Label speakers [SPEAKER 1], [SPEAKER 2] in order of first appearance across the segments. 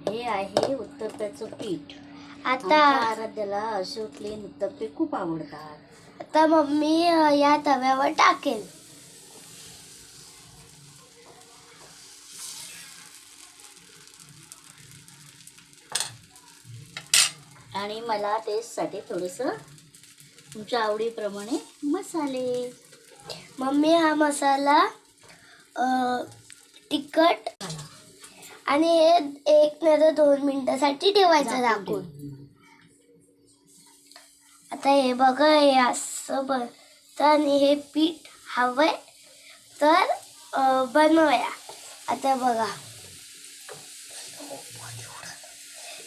[SPEAKER 1] हे आहे उत्तप्प्याचं पीठ.
[SPEAKER 2] आता
[SPEAKER 1] आराध्याला असे प्लेन उत्तप्पे खूप आवडतात.
[SPEAKER 2] आता मम्मी या तव्यावर टाकेल.
[SPEAKER 1] आणि मला टेस्टसाठी थोडंसं तुमच्या आवडीप्रमाणे मसाले.
[SPEAKER 2] मम्मी हा मसाला तिखट आणि हे 1 नाही तर 2 मिनिटासाठी ठेवायचं झाकून. आता हे बघा, हे असं बनतं आणि हे पीठ हवंय तर बनवूया. आता बघा,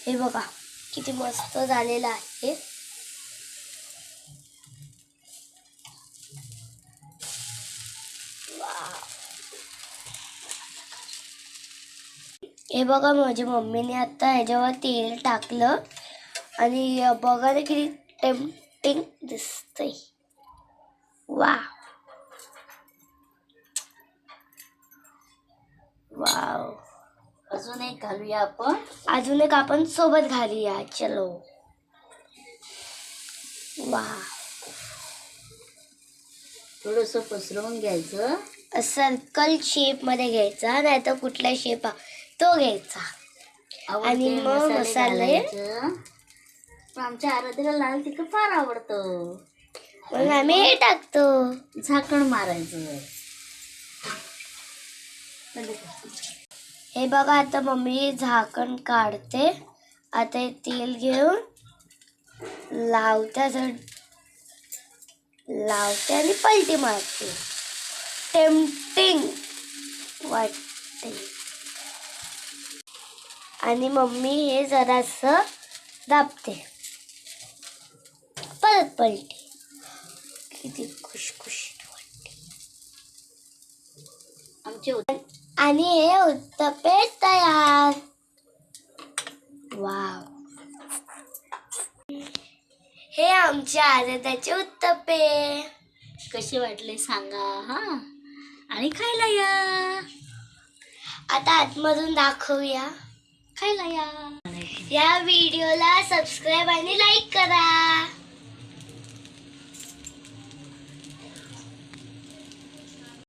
[SPEAKER 2] हे बघा किती मस्त झालेलं आहे. हे बघा, माझ्या मम्मीने आता ह्याच्यावर तेल टाकलं आणि बघा ना किती टेम्पटिंग दिसतंय. Wow wow.
[SPEAKER 1] अजून एक घालूया आपण.
[SPEAKER 2] अजून एक आपण सोबत घालूया. चलो. वा.
[SPEAKER 1] थोडंसं पसरवून घ्यायचं.
[SPEAKER 2] सर्कल शेप मध्ये घ्यायचा, नाही तर कुठला शेप तो घ्यायचा. आणि मग मसाले.
[SPEAKER 1] आमच्या आराध्याला लाल तिखट फार आवडतं,
[SPEAKER 2] मग आम्ही हे टाकतो.
[SPEAKER 1] झाकण मारायचं.
[SPEAKER 2] हे बघा, आता मम्मी झाकण काढते. आता हे तेल घेऊन लावते आणि पलटी मारते. टेम्पटिंग वाटते. आणि मम्मी हे जरासं दाबते. परत पलटी. किती खुशखुशीत वाटते. आणि हे उत्तप्पे तयार. वाव. हे आमच्या आराध्याचे उत्तप्पे.
[SPEAKER 1] कसे वाटले सांगा हा, आणि खायला या.
[SPEAKER 2] आता आतमधून दाखवूया.
[SPEAKER 1] खायला या.
[SPEAKER 2] या व्हिडिओला सबस्क्राईब आणि लाईक करा.